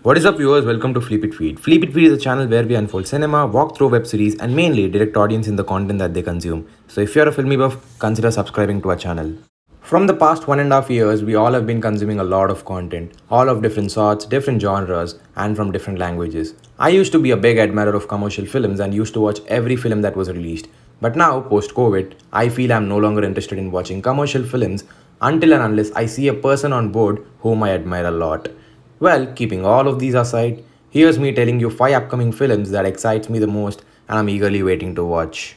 What is up, viewers? Welcome to Fleapit Feed. Fleapit Feed is a channel where we unfold cinema, walk through web series, and mainly direct audience in the content that they consume. So if you're a filmy buff, consider subscribing to our channel. From the past 1.5 years, we all have been consuming a lot of content, all of different sorts, different genres, and from different languages. I used to be a big admirer of commercial films and used to watch every film that was released. But now, post-COVID, I feel I'm no longer interested in watching commercial films until and unless I see a person on board whom I admire a lot. Well, keeping all of these aside, here's me telling you 5 upcoming films that excites me the most and I'm eagerly waiting to watch.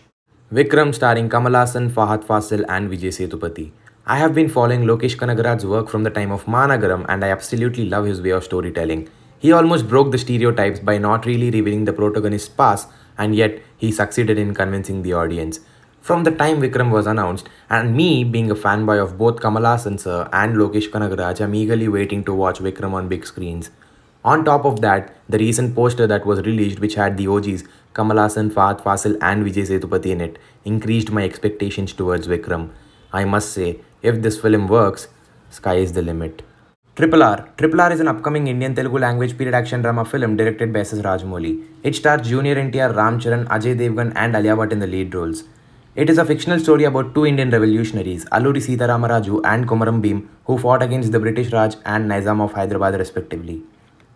Vikram starring Kamal Haasan, Fahad Fasil and Vijay Sethupathi. I have been following Lokesh Kanagaraj's work from the time of Managaram and I absolutely love his way of storytelling. He almost broke the stereotypes by not really revealing the protagonist's past, and yet he succeeded in convincing the audience. From the time Vikram was announced, and me being a fanboy of both Kamal Haasan sir and Lokesh Kanagaraj, I'm eagerly waiting to watch Vikram on big screens. On top of that, the recent poster that was released which had the OGs Kamal Haasan, Fahad Fasil and Vijay Sethupathi in it increased my expectations towards Vikram. I must say, if this film works, sky is the limit. RRR. RRR is an upcoming Indian Telugu language period action drama film directed by S.S. Rajamouli. It stars Junior NTR, Ram Charan, Ajay Devgan and Alia Bhatt in the lead roles. It is a fictional story about two Indian revolutionaries, Alluri Sitaramaraju and Komaram Bhim, who fought against the British Raj and Nizam of Hyderabad respectively.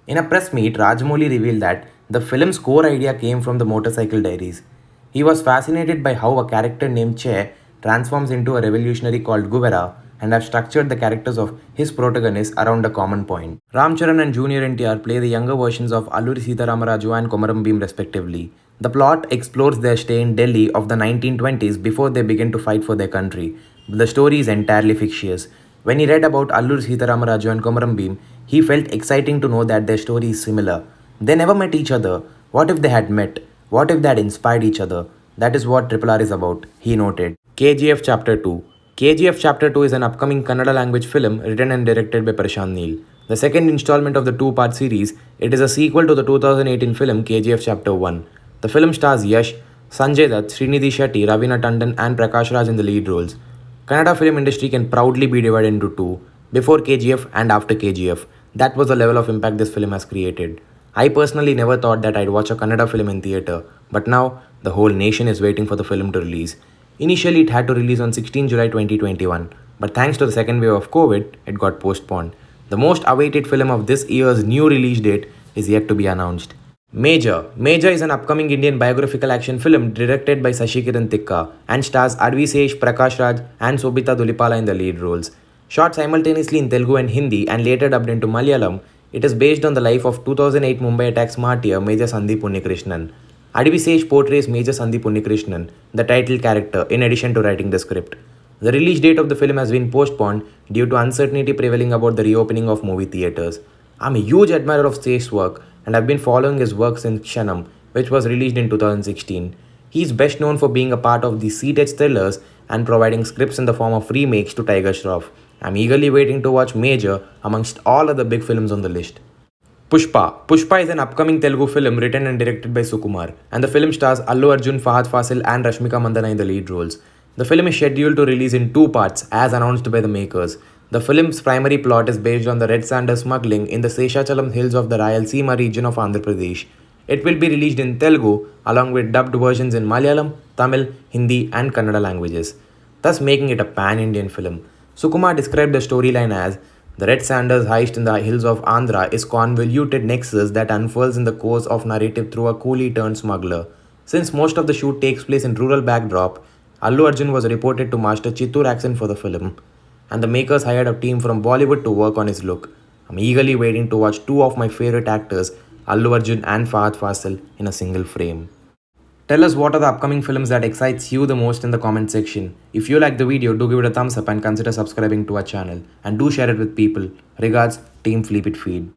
In a press meet, Rajamouli revealed that the film's core idea came from the Motorcycle Diaries. He was fascinated by how a character named Che transforms into a revolutionary called Guvera and have structured the characters of his protagonists around a common point. Ram Charan and Junior NTR play the younger versions of Alluri Sitaramaraju and Komaram Bhim respectively. The plot explores their stay in Delhi of the 1920s before they begin to fight for their country. But the story is entirely fictitious. When he read about Alluri Sitaramaraju and Komaram Bhim, he felt exciting to know that their story is similar. They never met each other. What if they had met? What if they had inspired each other? That is what RRR is about, he noted. KGF Chapter 2. KGF Chapter 2 is an upcoming Kannada language film written and directed by Prashant Neel. The second installment of the two-part series, it is a sequel to the 2018 film KGF Chapter 1. The film stars Yash, Sanjay Dutt, Srinidhi Shetty, Ravina Tandon and Prakash Raj in the lead roles. Kannada film industry can proudly be divided into two, before KGF and after KGF. That was the level of impact this film has created. I personally never thought that I'd watch a Kannada film in theatre, but now the whole nation is waiting for the film to release. Initially, it had to release on 16 July 2021, but thanks to the second wave of COVID, it got postponed. The most awaited film of this year's new release date is yet to be announced. Major. Major is an upcoming Indian biographical action film directed by Sashikiran Tikka and stars Advisesh, Prakash Raj and Sobhita Dulipala in the lead roles. Shot simultaneously in Telugu and Hindi and later dubbed into Malayalam, it is based on the life of 2008 Mumbai attacks martyr Major Sandeep Unnikrishnan. Advisesh portrays Major Sandeep Unnikrishnan, the title character, in addition to writing the script. The release date of the film has been postponed due to uncertainty prevailing about the reopening of movie theatres. I'm a huge admirer of Sesh's work and I've been following his work since Kshanam, which was released in 2016. He's best known for being a part of the Seat-Edge thrillers and providing scripts in the form of remakes to Tiger Shroff. I'm eagerly waiting to watch Major amongst all other big films on the list. Pushpa. Pushpa is an upcoming Telugu film written and directed by Sukumar, and the film stars Allu Arjun, Fahad Fasil and Rashmika Mandanna in the lead roles. The film is scheduled to release in two parts as announced by the makers. The film's primary plot is based on the red sandal smuggling in the Seshachalam hills of the Rayalaseema region of Andhra Pradesh. It will be released in Telugu along with dubbed versions in Malayalam, Tamil, Hindi and Kannada languages, thus making it a pan-Indian film. Sukumar described the storyline as the Red Sandals heist in the hills of Andhra is convoluted nexus that unfurls in the course of narrative through a coolie turned smuggler. Since most of the shoot takes place in rural backdrop, Allu Arjun was reported to master Chittoor accent for the film, and the makers hired a team from Bollywood to work on his look. I'm eagerly waiting to watch two of my favorite actors, Allu Arjun and Fahad Fasil, in a single frame. Tell us what are the upcoming films that excites you the most in the comment section. If you like the video, do give it a thumbs up and consider subscribing to our channel. And do share it with people. Regards, Team Fleapit Feed.